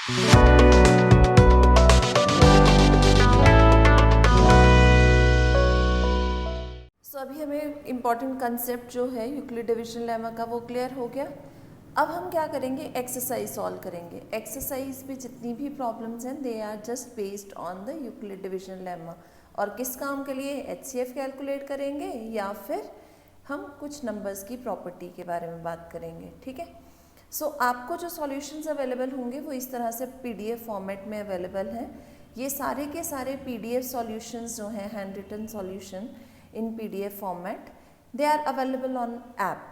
अभी हमें important concept जो है यूक्लिड डिवीजन लेमा का वो क्लियर हो गया। अब हम क्या करेंगे, एक्सरसाइज सॉल्व करेंगे। एक्सरसाइज में जितनी भी प्रॉब्लम्स हैं they are just based on the Euclid division lemma. और किस काम के लिए, एचसीएफ कैलकुलेट करेंगे या फिर हम कुछ नंबर्स की प्रॉपर्टी के बारे में बात करेंगे। ठीक है, सो आपको जो सॉल्यूशंस अवेलेबल होंगे वो इस तरह से पीडीएफ फॉर्मेट में अवेलेबल हैं। ये सारे के सारे पीडीएफ सॉल्यूशंस जो हैं, hand written solution in PDF format, they are available on app.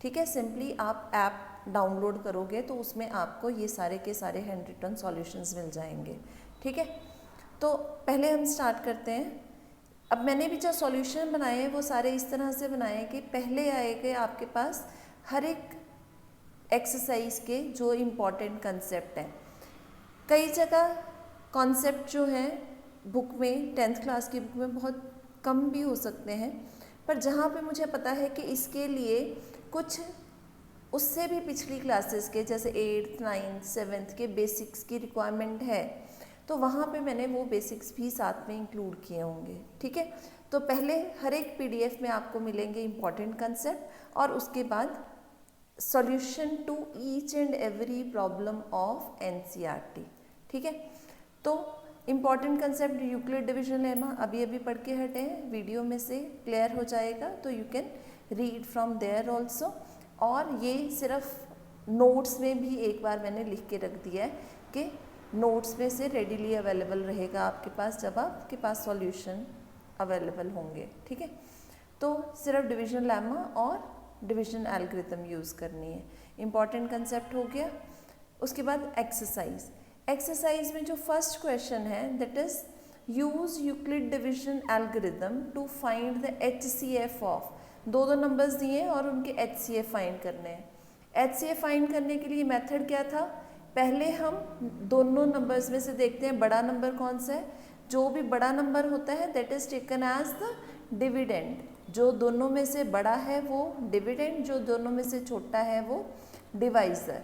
ठीक है, सिंपली आप ऐप डाउनलोड करोगे तो उसमें आपको ये सारे के सारे हैंड रिटन सॉल्यूशंस मिल जाएंगे। ठीक है, तो पहले हम स्टार्ट करते हैं। अब मैंने भी जो सॉल्यूशन बनाए हैं वो सारे इस तरह से बनाए हैं कि पहले आएंगे आपके पास हर एक एक्सरसाइज के जो इम्पॉर्टेंट कंसेप्ट हैं। कई जगह कॉन्सेप्ट जो हैं बुक में, 10th क्लास की बुक में बहुत कम भी हो सकते हैं, पर जहाँ पे मुझे पता है कि इसके लिए कुछ उससे भी पिछली क्लासेस के जैसे 8th, 9th, 7th के बेसिक्स की रिक्वायरमेंट है, तो वहाँ पे मैंने वो बेसिक्स भी साथ में इंक्लूड किए होंगे। ठीक है, तो पहले हर एक पीडीएफ में आपको मिलेंगे इम्पॉर्टेंट कंसेप्ट और उसके बाद solution to each and every problem of NCERT. ठीक है, तो important concept Euclid division lemma अभी अभी पढ़ के हटे हैं, वीडियो में से क्लियर हो जाएगा, तो you can read from there also. और ये सिर्फ नोट्स में भी एक बार मैंने लिख के रख दिया है कि नोट्स में से रेडीली अवेलेबल रहेगा आपके पास जब आपके पास सॉल्यूशन अवेलेबल होंगे। ठीक है, तो सिर्फ डिवीजन लेमा और डिवीजन एल्गोरिथम यूज़ करनी है। इम्पॉर्टेंट कंसेप्ट हो गया। उसके बाद एक्सरसाइज। एक्सरसाइज में जो फर्स्ट क्वेश्चन है that is use Euclid division algorithm to find the HCF of. दो नंबर्स दिए हैं और उनके एचसीएफ फाइंड करने हैं। एचसीएफ फाइंड करने के लिए मेथड क्या था, पहले हम दोनों नंबर्स में से देखते हैं बड़ा नंबर कौन सा है। जो भी बड़ा नंबर होता है that is taken as the dividend. जो दोनों में से बड़ा है वो डिविडेंड, जो दोनों में से छोटा है वो डिवाइजर।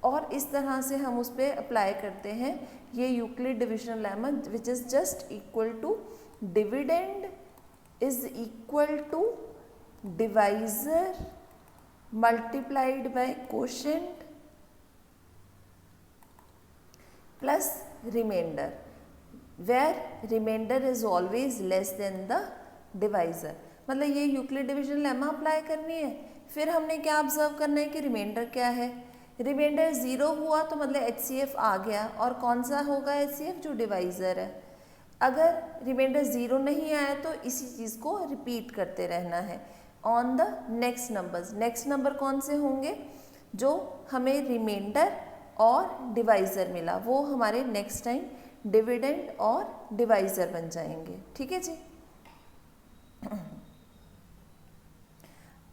और इस तरह से हम उस पर अप्लाई करते हैं ये Euclid division lemma which is just equal to dividend is equal to divisor multiplied by quotient plus remainder, where remainder is always less than the divisor. मतलब ये यूक्लिड डिवीजन लेमा अप्लाई करनी है। फिर हमने क्या ऑब्जर्व करना है कि रिमाइंडर क्या है। रिमाइंडर 0 हुआ तो मतलब एचसीएफ आ गया, और कौन सा होगा एचसीएफ, जो डिवाइजर है। अगर रिमाइंडर 0 नहीं आया तो इसी चीज़ को रिपीट करते रहना है on the next numbers. Next number कौन से होंगे, जो हमें रिमाइंडर और डिवाइजर मिला वो हमारे नेक्स्ट टाइम डिविडेंड और डिवाइजर बन जाएंगे। ठीक है जी,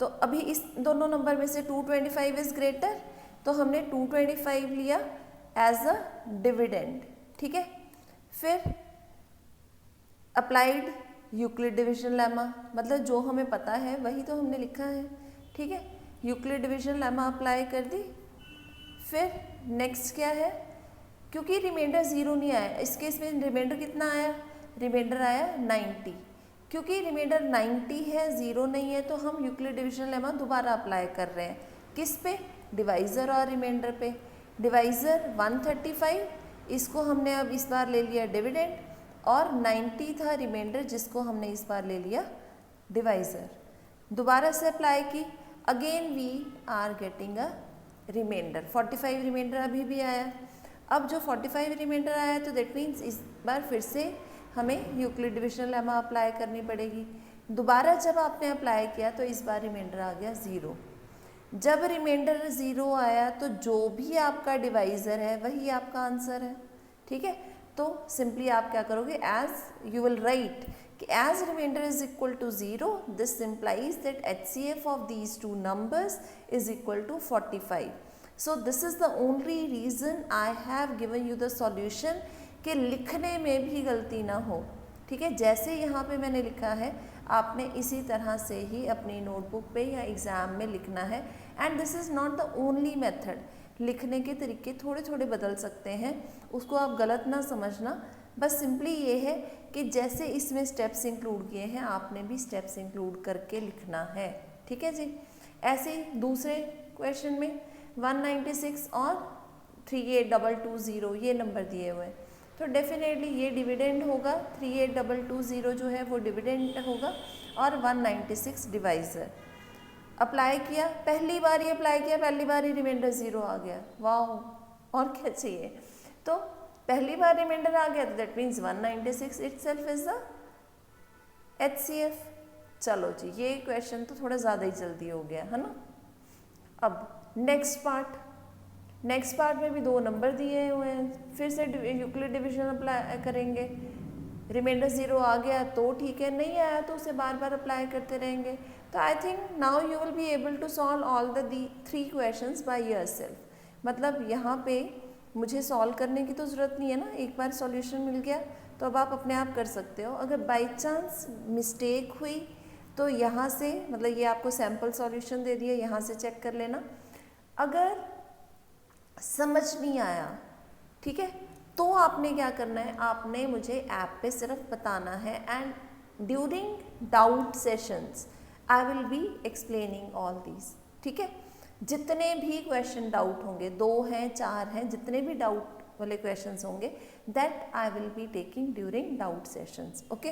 तो अभी इस दोनों नंबर में से 225 इज ग्रेटर, तो हमने 225 लिया एज अ डिविडेंड। ठीक है, फिर अप्लाइड यूक्लिड डिवीजन लेमा, मतलब जो हमें पता है वही तो हमने लिखा है। ठीक है, यूक्लिड डिवीजन लेमा अप्लाई कर दी। फिर नेक्स्ट क्या है, क्योंकि रिमाइंडर 0 नहीं आया, इस केस में रिमाइंडर कितना आया, रिमाइंडर आया 90। क्योंकि रिमाइंडर 90 है, 0 नहीं है, तो हम यूक्लिड डिवीजन लेमा दोबारा अप्लाई कर रहे हैं। किस पे, डिवाइज़र और रिमाइंडर पे। डिवाइज़र 135, इसको हमने अब इस बार ले लिया डिविडेंड, और 90 था रिमाइंडर जिसको हमने इस बार ले लिया डिवाइज़र। दोबारा से अप्लाई की, again we are getting a remainder. 45 remainder अभी भी आया। अब जो 45 रिमाइंडर आया तो दैट मीन्स इस बार फिर से हमें यूक्लिड डिवीजन लेमा अप्लाई करनी पड़ेगी। दोबारा जब आपने अप्लाई किया तो इस बार रिमाइंडर आ गया 0। जब रिमाइंडर 0 आया तो जो भी आपका डिवाइज़र है वही आपका आंसर है। ठीक है, तो सिंपली आप क्या करोगे, एज यू विल राइट कि as remainder is equal to 0, this implies that HCF of these two numbers is equal to 45। So this is the only reason I have given you the solution कि लिखने में भी गलती ना हो। ठीक है, जैसे यहाँ पे मैंने लिखा है आपने इसी तरह से ही अपनी नोटबुक पे या एग्ज़ाम में लिखना है। And this is not the only method. लिखने के तरीके थोड़े थोड़े बदल सकते हैं, उसको आप गलत ना समझना। बस सिंपली ये है कि जैसे इसमें स्टेप्स इंक्लूड किए हैं आपने भी स्टेप्स इंक्लूड करके लिखना है, ठीक है जी। ऐसे ही दूसरे क्वेश्चन में 196 और 38220 ये नंबर दिए हुए हैं, तो डेफिनेटली ये डिविडेंड होगा, 38220 जो है वो डिविडेंड होगा और 196 डिवाइज़र। अप्लाई किया, पहली बार ही अप्लाई किया, पहली बार ही रिमाइंडर 0 आ गया, वाह और क्या चाहिए। तो पहली बार रिमाइंडर आ गया तो that means 196 itself is the HCF। चलो जी, ये क्वेश्चन तो थोड़ा ज़्यादा ही जल्दी हो गया है ना। अब नेक्स्ट पार्ट में भी 2 नंबर दिए हुए हैं, फिर से यूक्लिड डिवीजन अप्लाई करेंगे। रिमाइंडर 0 आ गया तो ठीक है, नहीं आया तो उसे बार बार अप्लाई करते रहेंगे। तो I think now you will be able to solve all the 3 questions by yourself. मतलब यहाँ पे मुझे सॉल्व करने की तो ज़रूरत नहीं है ना, एक बार सॉल्यूशन मिल गया तो अब आप अपने आप कर सकते हो। अगर बाई चांस मिस्टेक हुई तो यहाँ से, मतलब ये आपको सैम्पल सॉल्यूशन दे दिया, यहाँ से चेक कर लेना। अगर समझ नहीं आया, ठीक है, तो आपने क्या करना है, आपने मुझे ऐप पे सिर्फ बताना है and during doubt sessions I will be explaining all these, ठीक है। जितने भी क्वेश्चन डाउट होंगे, 2 हैं 4 हैं, जितने भी डाउट वाले क्वेश्चंस होंगे that I will be taking during doubt sessions, okay.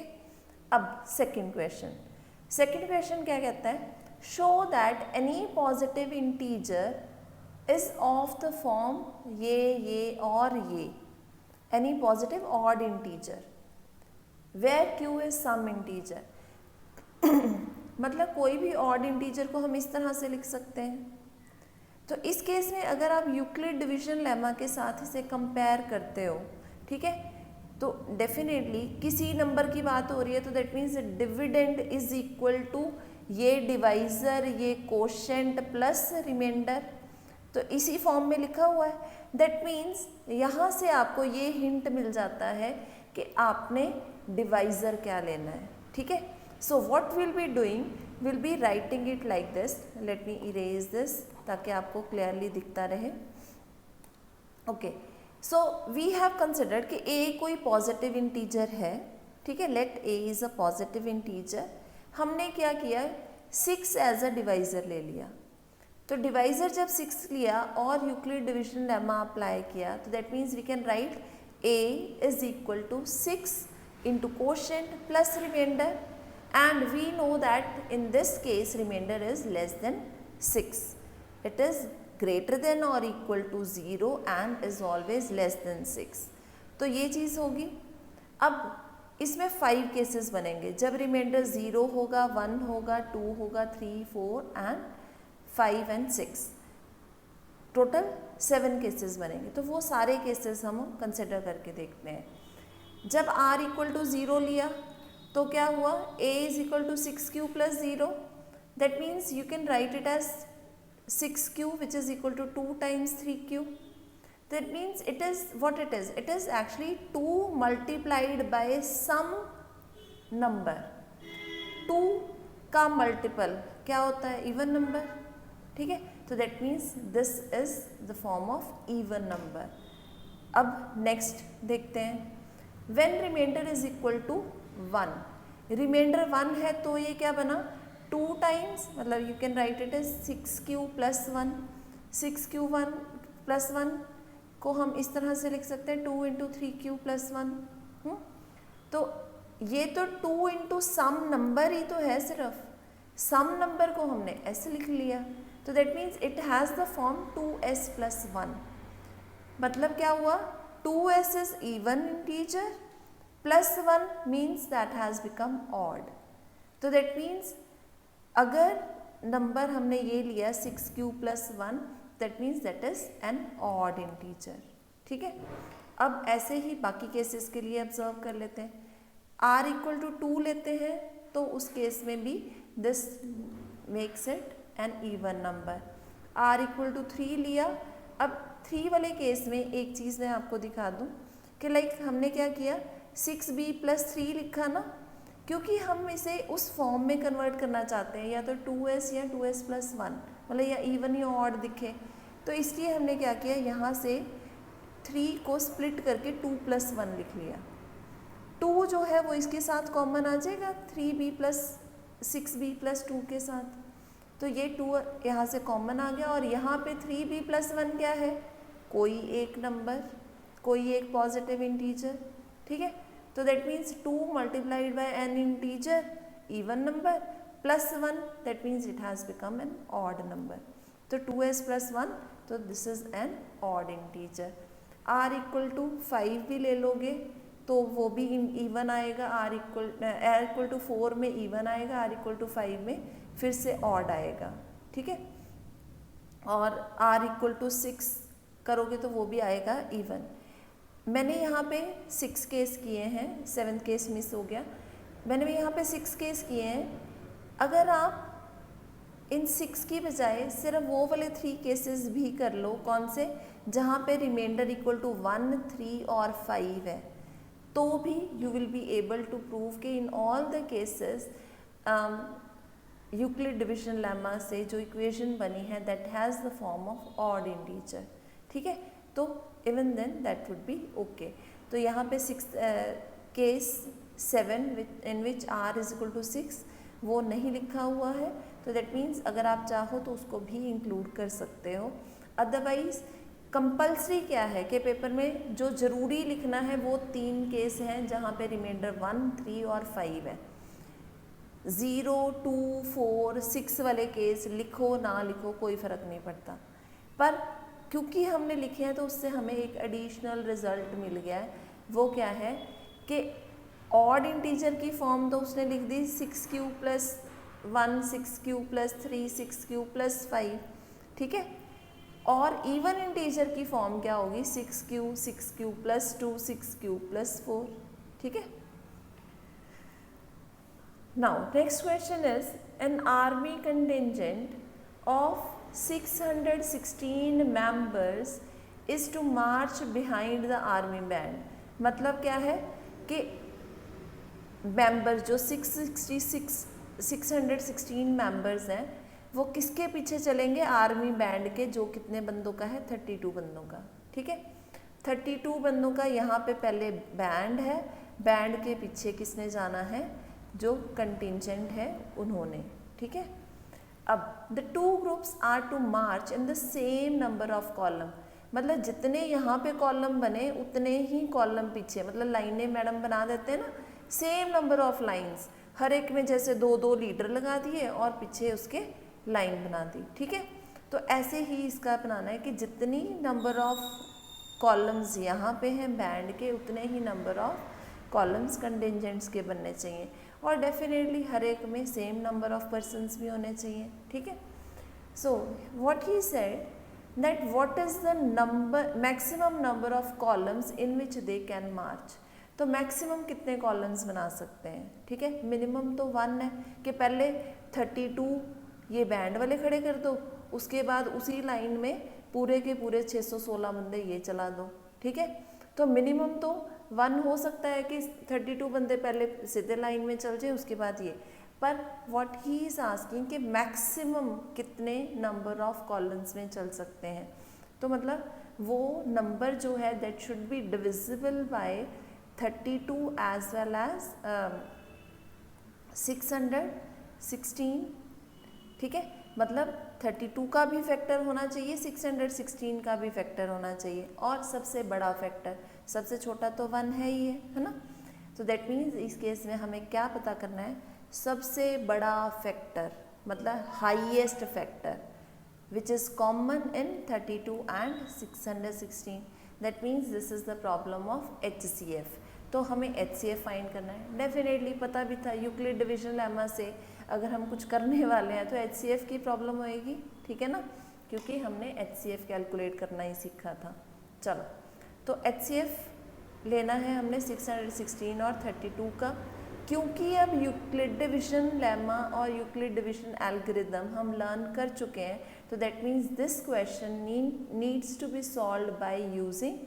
अब सेकंड क्वेश्चन क्या कहता है, show that any positive integer is of the form ये और ये, any positive odd integer where q is some integer. मतलब कोई भी ऑड इंटीजर को हम इस तरह से लिख सकते हैं। तो इस केस में अगर आप यूक्लिड डिवीजन लेमा के साथ इसे कंपेयर करते हो, ठीक है, तो डेफिनेटली किसी नंबर की बात हो रही है तो that means dividend is equal to ये डिवाइजर, ये कोशेंट प्लस रिमाइंडर, तो इसी फॉर्म में लिखा हुआ है। दैट मीन्स यहाँ से आपको ये हिंट मिल जाता है कि आपने डिवाइजर क्या लेना है, ठीक है। So what will be doing, will be writing it like this, let me erase this ताकि आपको क्लियरली दिखता रहे। Okay, so we have considered कि a कोई पॉजिटिव इंटीजर है, ठीक है, let a is a positive integer. हमने क्या किया, 6 एज अ डिवाइजर ले लिया। तो डिवाइजर जब 6 लिया और यूक्लिड डिवीजन लेमा अप्लाई किया तो that means we can write a is equal to 6 into quotient plus remainder, and we know that in this case remainder is less than 6, it is greater than or equal to 0 and is always less than 6। तो ये चीज़ होगी। अब इसमें 5 cases बनेंगे जब reminder 0 होगा, 1 होगा, 2 होगा, 3, 4 एंड 5 एंड 6, टोटल 7 केसेस बनेंगे। तो वो सारे केसेस हम कंसिडर करके देखते हैं। जब r इक्वल टू 0 लिया तो क्या हुआ, a is equal to 6q plus 0, that means you can write it as 6q which is equal to 2 times 3q। That means it is what it is actually 2 multiplied by some number. 2 का multiple क्या होता है, even number, ठीक है। तो that means this is the form of even number. अब next देखते हैं, when remainder is equal to 1, remainder 1 है तो ये क्या बना, 2 टाइम्स, मतलब you can write it as 6q plus 1, 6q1 plus 1 को हम इस तरह से लिख सकते हैं 2 इंटू 3q प्लस 1। तो ये तो 2 इंटू सम नंबर ही तो है, सिर्फ सम नंबर को हमने ऐसे लिख लिया, तो that means it has the form 2s plus 1। मतलब क्या हुआ, 2s is even integer plus 1 means that has become odd. तो दैट मीन्स अगर नंबर हमने ये लिया 6q plus 1, that means that is an odd integer, ठीक है। अब ऐसे ही बाकी केसेस के लिए ऑब्जर्व कर लेते हैं। r इक्वल टू 2 लेते हैं तो उस केस में भी this makes it an even number. r equal to 3 लिया। अब 3 वाले केस में एक चीज़ मैं आपको दिखा दूँ कि लाइक हमने क्या किया, 6b प्लस 3 लिखा ना, क्योंकि हम इसे उस फॉर्म में कन्वर्ट करना चाहते हैं, या तो 2s या 2s प्लस 1, मतलब या इवन या ऑड दिखे। तो इसलिए हमने क्या किया, यहाँ से 3 को स्प्लिट करके 2 + 1 लिख लिया। 2 जो है वो इसके साथ कॉमन आ जाएगा 3b + 6b + 2 के साथ, तो ये 2 यहाँ से कॉमन आ गया। और यहाँ पे 3b + 1 क्या है, कोई एक नंबर, कोई एक पॉजिटिव इंटीजर, ठीक है। तो that means 2 × n integer even number +1, that means it has become an odd number. तो 2s + 1, तो this is an odd integer. r = 5 भी ले लोगे तो वो भी इवन आएगा, r = 4 में इवन आएगा, r = 5 में फिर से ऑड आएगा, ठीक है। और r = 6 करोगे तो वो भी आएगा इवन। मैंने यहाँ पे 6 केस किए हैं, 7th केस मिस हो गया। मैंने यहाँ पे 6 केस किए हैं। अगर आप इन 6 की बजाय सिर्फ वो वाले 3 केसेस भी कर लो, कौन से, जहाँ पे रिमाइंडर = 1, 3 और 5 है, तो भी you will be able to prove कि in all the cases Euclid division lemma से जो इक्वेशन बनी है that has the form of odd integer, ठीक है। तो even then that would be okay. तो यहाँ पे 6 केस 7 इन विच r = 6 वो नहीं लिखा हुआ है, तो दैट मीन्स अगर आप चाहो तो उसको भी इंक्लूड कर सकते हो। अदरवाइज कंपल्सरी क्या है कि पेपर में जो ज़रूरी लिखना है वो 3 केस हैं जहाँ पे रिमाइंडर 1, 3 और 5 है। 0, 2, 4, 6 वाले केस लिखो ना लिखो कोई फ़र्क नहीं पड़ता, पर क्योंकि हमने लिखे हैं तो उससे हमें एक एडिशनल रिज़ल्ट मिल गया है। वो क्या है कि ऑड इंटीजर की फॉर्म तो उसने लिख दी 6q + 1, 6q + 3, 6q + 5, ठीक है। और इवन इंटीजर की फॉर्म क्या होगी, 6q, 6q + 2, 6q + 4, ठीक है। Now next question is an army contingent of 616 members is to march behind the army band. मतलब क्या है कि मेंबर जो 616 मेंबर्स हैं वो किसके पीछे चलेंगे, आर्मी बैंड के, जो कितने बंदों का है, 32 बंदों का, ठीक है। 32 बंदों का यहाँ पे पहले बैंड है, बैंड के पीछे किसने जाना है, जो कंटिजेंट है उन्होंने, ठीक है। अब the 2 groups are to march in the same number of column, मतलब जितने यहाँ पे कॉलम बने उतने ही कॉलम पीछे, मतलब लाइनें मैडम बना देते हैं ना, सेम नंबर ऑफ लाइंस, हर एक में जैसे 2-2 लीडर लगा दिए और पीछे उसके लाइन बना दी, ठीक है। तो ऐसे ही इसका बनाना है कि जितनी नंबर ऑफ कॉलम्स यहाँ पे हैं बैंड के, उतने ही नंबर ऑफ कॉलम्स कंटिजेंट्स के बनने चाहिए, और डेफिनेटली हर एक में सेम नंबर ऑफ पर्सन्स भी होने चाहिए, ठीक है। So what he said that what is the number maximum number of columns in which they can march. तो मैक्सिमम कितने कॉलम्स बना सकते हैं, ठीक है। मिनिमम तो 1 है कि पहले 32 ये बैंड वाले खड़े कर दो, उसके बाद उसी लाइन में पूरे के पूरे 616 बंदे ये चला दो, ठीक है। तो मिनिमम तो 1 हो सकता है कि 32 बंदे पहले सीधे लाइन में चल जाए, उसके बाद ये, पर व्हाट ही इज आस्किंग कि मैक्सिमम कितने नंबर ऑफ कॉलम्स में चल सकते हैं। तो मतलब वो नंबर जो है that should be divisible by 32 as well as 616, ठीक है। मतलब 32 का भी फैक्टर होना चाहिए, 616 का भी फैक्टर होना चाहिए, और सबसे बड़ा फैक्टर, सबसे छोटा तो 1 है ही है ना। तो दैट मीन्स इस केस में हमें क्या पता करना है, सबसे बड़ा फैक्टर, मतलब highest factor which is common in 32 and 616। That means this is the problem of HCF। तो हमें HCF फाइंड करना है। डेफिनेटली पता भी था यूक्लिड डिविजन लेमा से अगर हम कुछ करने वाले हैं तो HCF की प्रॉब्लम होएगी, ठीक है ना, क्योंकि हमने HCF कैलकुलेट करना ही सीखा था। चलो, तो HCF लेना है हमने 616 और 32 का, क्योंकि अब यूक्लिड डिविजन लेमा और यूक्लिड डिविजन एल्गोरिथम हम लर्न कर चुके हैं, तो that means this question needs to be solved by using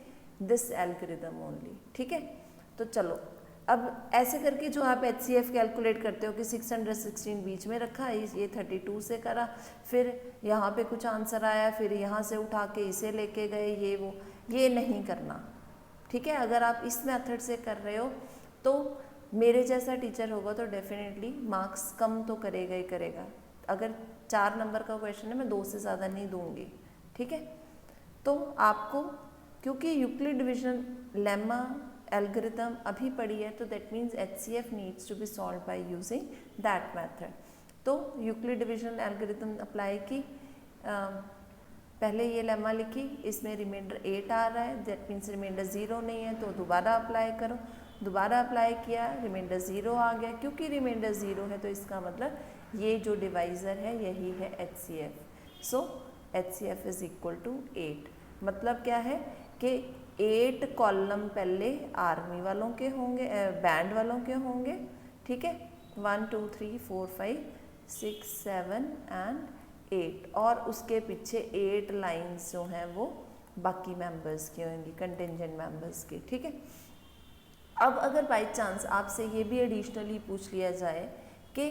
this algorithm only, ठीक है। तो चलो अब ऐसे करके जो आप HCF कैलकुलेट करते हो कि 616 बीच में रखा, ये 32 से करा, फिर यहाँ पे कुछ आंसर आया, फिर यहाँ से उठा के इसे लेके गए, ये वो, ये नहीं करना, ठीक है। अगर आप इस मेथड से कर रहे हो तो मेरे जैसा टीचर होगा तो डेफिनेटली मार्क्स कम तो करेगा ही करेगा। अगर 4 नंबर का क्वेश्चन है मैं 2 से ज़्यादा नहीं दूंगी, ठीक है। तो आपको क्योंकि यूक्लिड डिवीजन लेमा एल्गोरिथम अभी पढ़ी है तो that means HCF needs to be solve by using that method. तो यूक्लिड डिवीजन एल्गोरिथम अप्लाई की, पहले ये लेमा लिखी, इसमें रिमाइंडर 8 आ रहा है, दैट मीन्स रिमाइंडर 0 नहीं है, तो दोबारा अप्लाई करो, दोबारा अप्लाई किया, रिमाइंडर 0 आ गया। क्योंकि रिमाइंडर 0 है तो इसका मतलब ये जो डिवाइज़र है यही है HCF। सो HCF इज इक्वल टू 8। मतलब क्या है कि 8 कॉलम पहले आर्मी वालों के होंगे, बैंड वालों के होंगे, ठीक है, 1 2 3 4 5 6 7 एंड 8, और उसके पीछे 8 लाइंस जो हैं वो बाकी मेंबर्स की होंगी, कंटिंजेंट मेंबर्स की, ठीक है। अब अगर बाई चांस आपसे ये भी एडिशनली पूछ लिया जाए कि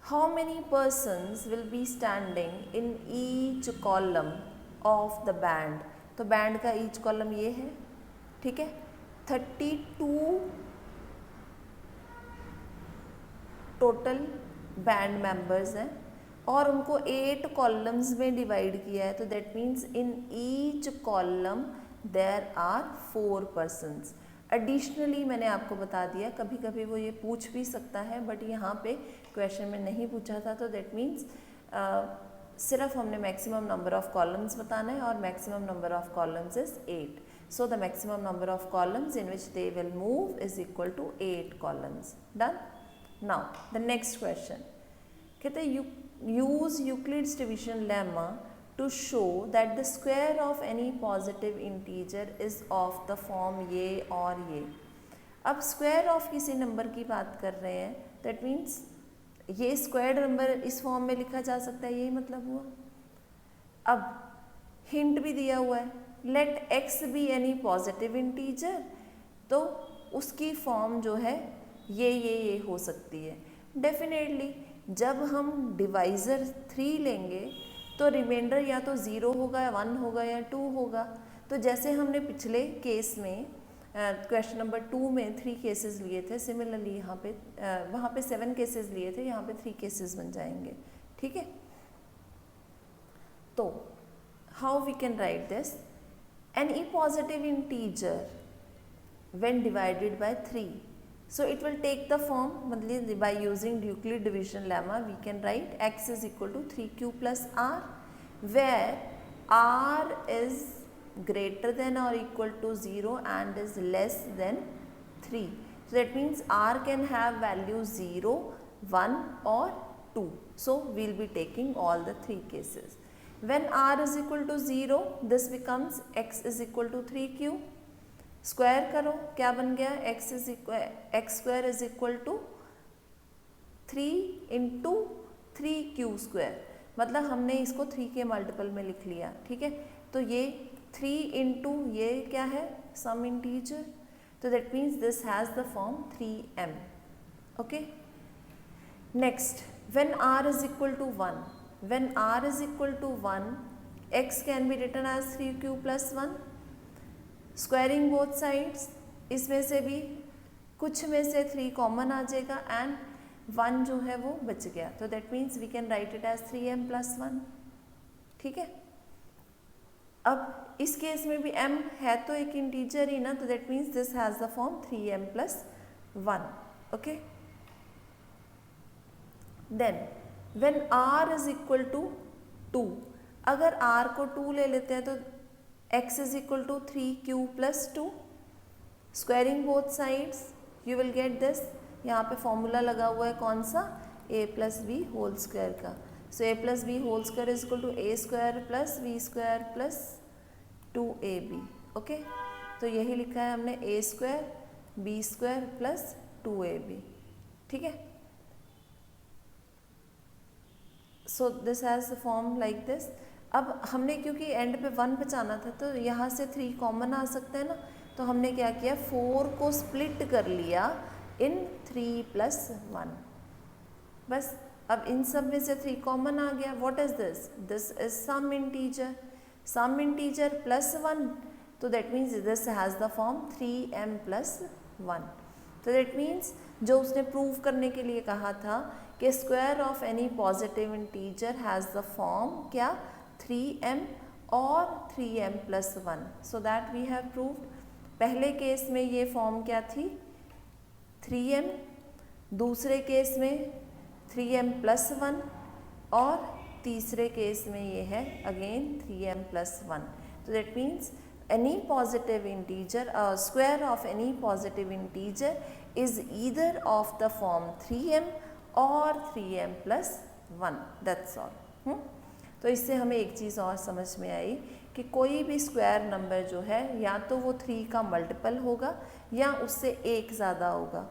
how many persons will be standing in each column of the band, तो बैंड का ईच कॉलम ये है, ठीक है। 32 टोटल बैंड मेंबर्स हैं और उनको 8 कॉलम्स में डिवाइड किया है, तो that means in each column there are 4 persons. Additionally मैंने आपको बता दिया, कभी कभी वो ये पूछ भी सकता है, बट यहाँ पे क्वेश्चन में नहीं पूछा था, तो दैट मीन्स सिर्फ हमने मैक्सिमम नंबर ऑफ कॉलम्स बताना है और maximum number of columns is 8। So the maximum number of columns in which they will move is equal to 8 columns. Done. Now the next question कहते हैं use Euclid's division lemma to show that the square of any positive integer is of the form ये और ये। अब square of किसी number की बात कर रहे हैं, that means ये स्क्वायर्ड नंबर इस फॉर्म में लिखा जा सकता है, यही मतलब हुआ। अब हिंट भी दिया हुआ है, let x be any positive integer, तो उसकी फॉर्म जो है ये हो सकती है। डेफिनेटली जब हम डिवाइज़र 3 लेंगे तो रिमाइंडर या तो 0 होगा या 1 होगा या 2 होगा। तो जैसे हमने पिछले केस में क्वेश्चन नंबर 2 में 3 केसेस लिए थे, सिमिलरली यहाँ पे वहाँ पे 7 केसेस लिए थे, यहाँ पे 3 केसेस बन जाएंगे, ठीक है। तो how we can write this, any positive integer when divided by 3, so it will take the form, मतलब by using Euclid division lemma we can write x is equal to 3q plus r, where r is greater than or equal to 0 and is less than 3. So that means r can have value 0, 1 or 2. So we will be taking all the 3 cases. When r is equal to 0, this becomes x is equal to 3q. Square करो, क्या बन गया, x square is equal to 3 into 3q square, मतलब हमने इसको 3 के multiple में लिख लिया, ठीक है। तो ये 3 इंटू ये क्या है, सम इंटीजर, तो that means this has the form 3m, okay. Next, when r is equal to 1, when r is equal to 1, x can be written as 3q plus 1, squaring both sides, इसमें से भी कुछ में से 3 common आ जाएगा and 1 जो है वो बच गया, तो that means we can write it as 3m plus 1, ठीक है। अब इस केस में भी m है तो एक इंटीजर ही ना, तो that means this has the form 3m plus 1, okay. Then when r is equal to 2, अगर r को 2 ले लेते हैं तो x is equal to 3q plus 2, squaring both sides you will get this, यहाँ पे फॉर्मूला लगा हुआ है कौन सा, a plus b whole square का, so a plus b whole square is equal to a square plus b square plus 2ab, okay. तो यही लिखा है हमने a square b square plus 2ab, ठीक है। So this has the form like this. अब हमने क्योंकि एंड पे 1 बचाना था तो यहाँ से 3 कॉमन आ सकते हैं ना, तो हमने क्या किया, 4 को स्प्लिट कर लिया इन 3 + 1। बस अब इन सब में से 3 कॉमन आ गया। What is this? This is some integer +1, तो that means this has the form 3m + 1। तो दैट मीन्स जो उसने प्रूव करने के लिए कहा था कि square of any positive integer has the form क्या, 3m और 3m + 1। So that we have proved. पहले केस में ये फॉर्म क्या थी, 3m, दूसरे केस में 3m + 1 और तीसरे केस में ये है अगेन 3m + 1। तो that means any positive integer, square of any positive integer is either of the form 3m or 3m + 1, that's all। तो इससे हमें एक चीज़ और समझ में आई कि कोई भी स्क्वायर नंबर जो है या तो वो 3 का मल्टीपल होगा या उससे एक ज़्यादा होगा।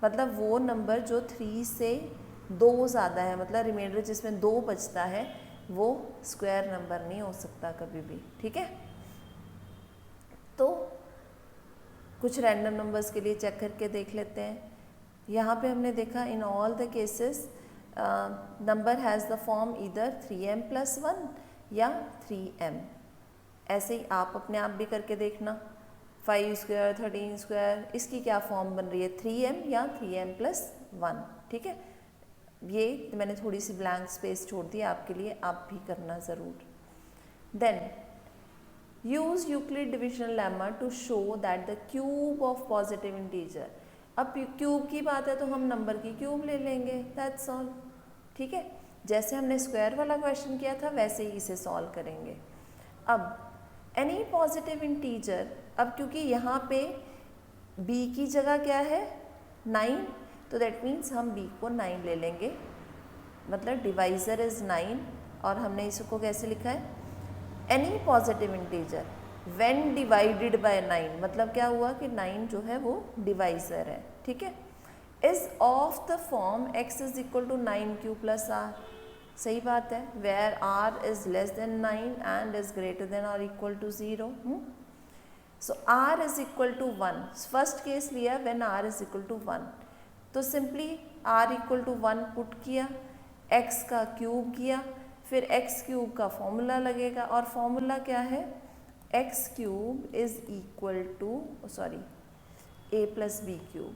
मतलब वो नंबर जो 3 से 2 ज़्यादा है, मतलब रिमाइंडर जिसमें 2 बचता है, वो स्क्वायर नंबर नहीं हो सकता कभी भी। ठीक है, तो कुछ रैंडम नंबर्स के लिए चेक करके देख लेते हैं। यहाँ पे हमने देखा इन all the cases number has the form either 3m + 1 या 3m। ऐसे ही आप अपने आप भी करके देखना, 5 स्क्वायर 13 स्क्वायर, इसकी क्या फॉर्म बन रही है, 3m या 3m + 1। ठीक है, ये मैंने थोड़ी सी ब्लैंक स्पेस छोड़ दी आपके लिए, आप भी करना ज़रूर। Then use Euclid division lemma to show that the cube of positive integer। अब क्यूब की बात है तो हम नंबर की क्यूब ले लेंगे, दैट्स ऑल। ठीक है, जैसे हमने स्क्वायर वाला क्वेश्चन किया था वैसे ही इसे सॉल्व करेंगे। अब एनी पॉजिटिव इंटीजर, अब क्योंकि यहाँ पे b की जगह क्या है 9, तो दैट मीन्स हम b को 9 ले लेंगे, मतलब डिवाइज़र इज़ 9। और हमने इसको कैसे लिखा है, any positive integer when divided bye 9, मतलब क्या हुआ कि 9 जो है वो डिवाइज़र है। ठीक है, is of the form x = 9q + r। सही बात है, where r is less than 9 and is greater than or equal to 0। So r = 1, first case लिया व्हेन r = 1, तो सिंपली r = 1 पुट किया, x का क्यूब किया, फिर x क्यूब का फॉर्मूला लगेगा, और फॉर्मूला क्या है, x³ = a + b³,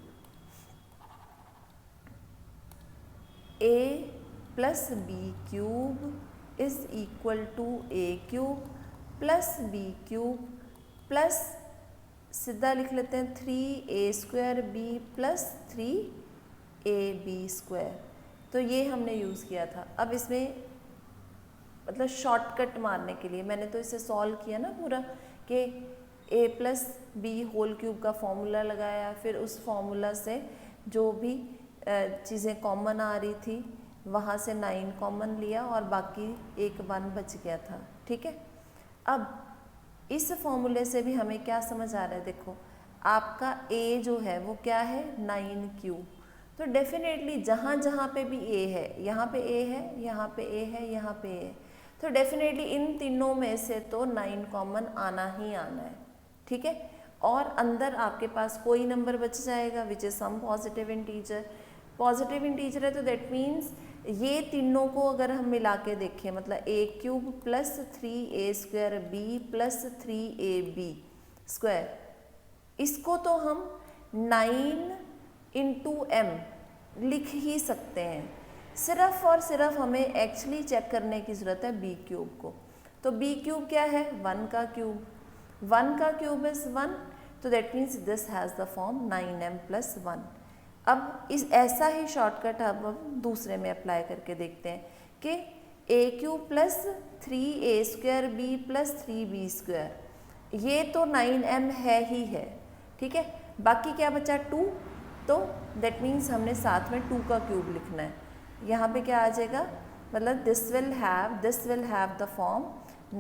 a + b³ = a³ + b³ plus सीधा लिख लेते हैं 3a² b + 3ab²। तो ये हमने यूज़ किया था। अब इसमें मतलब शॉर्टकट मारने के लिए मैंने तो इसे सॉल्व किया ना पूरा, कि a + b³ का फॉर्मूला लगाया, फिर उस फॉर्मूला से जो भी चीज़ें कॉमन आ रही थी वहाँ से 9 कॉमन लिया और बाकी एक 1 बच गया था। ठीक है, अब इस फॉर्मूले से भी हमें क्या समझ आ रहा है, देखो आपका a जो है वो क्या है 9q, तो डेफिनेटली जहाँ जहाँ पे भी a है, यहाँ पे a है, यहाँ पे a है, यहाँ पे a है, तो डेफिनेटली इन तीनों में से तो 9 कॉमन आना ही आना है। ठीक है, और अंदर आपके पास कोई नंबर बच जाएगा which is some positive integer. Positive integer है तो दैट मीन्स ये तीनों को अगर हम मिला के देखें, मतलब a³ + 3a² b + 3ab², इसको तो हम 9 × m लिख ही सकते हैं। सिर्फ और सिर्फ हमें एक्चुअली चेक करने की ज़रूरत है b³ को। तो b³ क्या है 1 का क्यूब, 1 का क्यूब इज़ 1, तो that means this has the form 9m + 1। अब इस ऐसा ही शॉर्टकट अब हम दूसरे में अप्लाई करके देखते हैं कि a³ + 3a² b + 3b², ये तो 9m है ही है। ठीक है, बाकी क्या बचा 2, तो दैट मीन्स हमने साथ में 2 का क्यूब लिखना है। यहाँ पे क्या आ जाएगा, मतलब this will have the form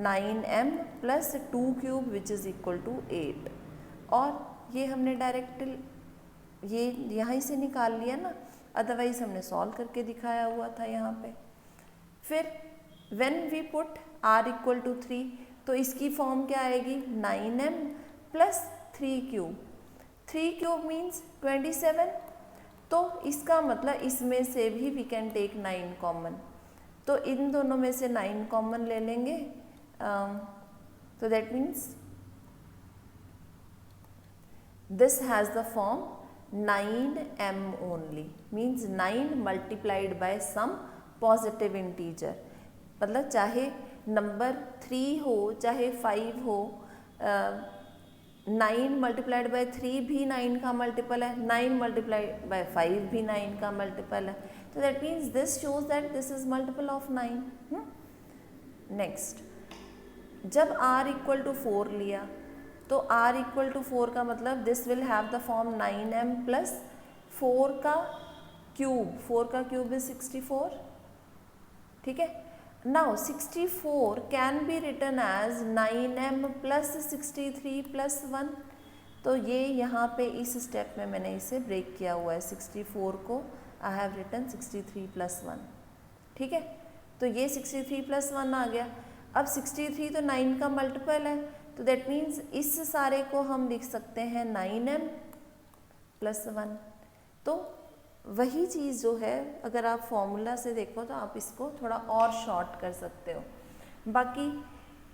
9m + 2³ which is equal to 8। और ये हमने डायरेक्ट ये यहाँ से निकाल लिया ना, अदरवाइज हमने सॉल्व करके दिखाया हुआ था यहाँ पे। फिर व्हेन वी पुट r = 3, तो इसकी फॉर्म क्या आएगी 9m + 3³ 3³ मीन्स 27, तो इसका मतलब इसमें से भी वी कैन टेक 9 कॉमन, तो इन दोनों में से 9 कॉमन ले लेंगे, तो that means this has the form 9m only, means 9 multiplied by some positive integer, मतलब चाहे नंबर 3 हो चाहे 5 हो, 9 मल्टीप्लाइड बाय 3 भी 9 का मल्टीपल है, 9 मल्टीप्लाइड बाय 5 भी 9 का मल्टीपल है, तो that means this shows that this is multiple of 9। Next, जब r इक्वल टू 4 लिया तो r इक्वल टू 4 का मतलब this will have the form 9m plus 4 का क्यूब, 4 का क्यूब इज 64, ठीक है। Now 64 can be written as 9m plus 63 plus 1, तो ये यहाँ पे इस स्टेप में मैंने इसे ब्रेक किया हुआ है, 64 को आई हैव रिटन 63 प्लस 1, ठीक है। तो ये 63 प्लस 1 आ गया। अब 63 तो 9 का मल्टीपल है, तो दैट मीन्स इस सारे को हम लिख सकते हैं 9m प्लस 1। तो वही चीज़ जो है, अगर आप फॉर्मूला से देखो तो आप इसको थोड़ा और शॉर्ट कर सकते हो। बाकी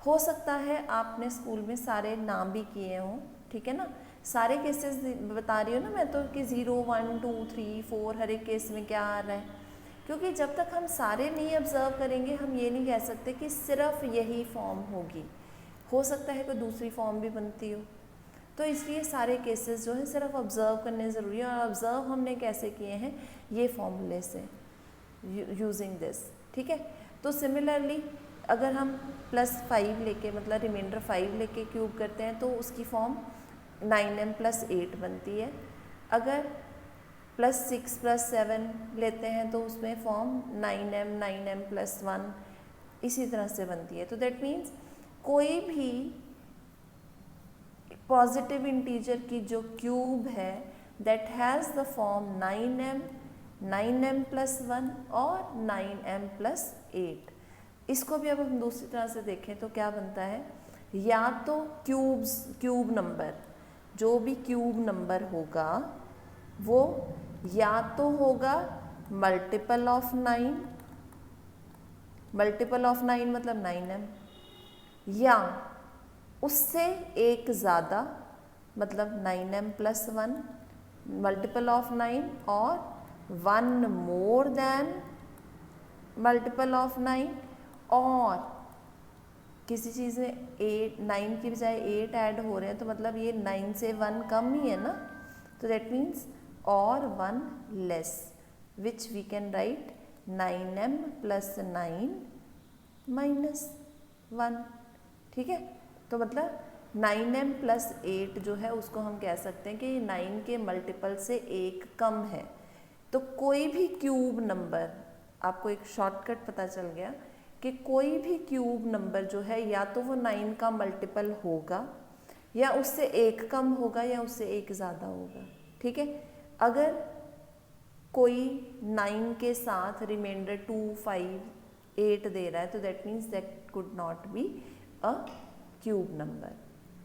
हो सकता है आपने स्कूल में सारे नाम भी किए हों, ठीक है ना, सारे केसेस बता रही हूँ ना मैं तो कि 0 1 2 3 4 हर एक केस में क्या आ रहा है, क्योंकि जब तक हम सारे नहीं ऑब्जर्व करेंगे हम ये नहीं कह सकते कि सिर्फ यही फॉर्म होगी, हो सकता है कोई दूसरी फॉर्म भी बनती हो। तो इसलिए सारे केसेस जो है सिर्फ ऑब्जर्व करने ज़रूरी है, और ऑब्जर्व हमने कैसे किए हैं, ये फॉर्मूले से, यूजिंग दिस, ठीक है। तो सिमिलरली अगर हम +5 लेके मतलब रिमाइंडर 5 लेके क्यूब करते हैं तो उसकी फॉर्म 9m प्लस 8 बनती है। अगर +6 + 7 लेते हैं तो उसमें फॉर्म 9m प्लस 1 इसी तरह से बनती है। तो दैट मीन्स कोई भी पॉजिटिव इंटीजर की जो क्यूब है that has the form 9m plus 1 और 9m प्लस 8। इसको भी अब हम दूसरी तरह से देखें तो क्या बनता है, या तो क्यूब नंबर, जो भी क्यूब नंबर होगा वो या तो होगा मल्टीपल ऑफ 9, मल्टीपल ऑफ 9 मतलब 9m, या उससे एक ज़्यादा मतलब 9m प्लस 1 मल्टीपल ऑफ 9, और 1 मोर देन मल्टीपल ऑफ 9, और किसी चीज़ में 9 की बजाय 8 ऐड हो रहे हैं तो मतलब ये 9 से 1 कम ही है ना, तो दैट मीन्स और 1 less, which we can write 9m plus 9 minus 1, ठीक है। तो मतलब 9m प्लस 8 जो है उसको हम कह सकते हैं कि 9 के मल्टीपल से एक कम है। तो कोई भी क्यूब नंबर, आपको एक शॉर्टकट पता चल गया कि कोई भी क्यूब नंबर जो है या तो वो 9 का मल्टीपल होगा, या उससे एक कम होगा, या उससे एक ज़्यादा होगा, ठीक है। अगर कोई 9 के साथ रिमाइंडर 2 5 8 दे रहा है तो that means that could not be a cube number,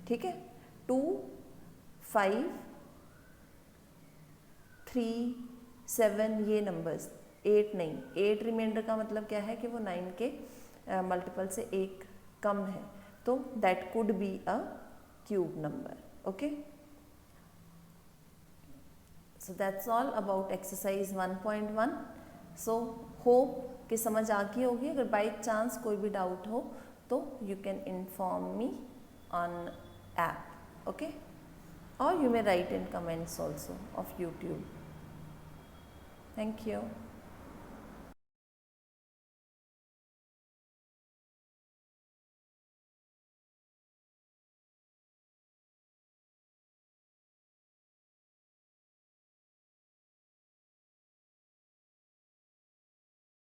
ठीक है। 2 5 3 7 ये नंबर्स, 8 नहीं, 8 रिमाइंडर का मतलब क्या है कि वो 9 के मल्टीपल से एक कम है, तो that could be a cube number, okay. So that's all about exercise 1.1। So hope कि समझ आ गई होगी। अगर बाई चांस कोई भी डाउट हो तो you can inform me on app, okay, or you may write in comments also of YouTube. Thank you.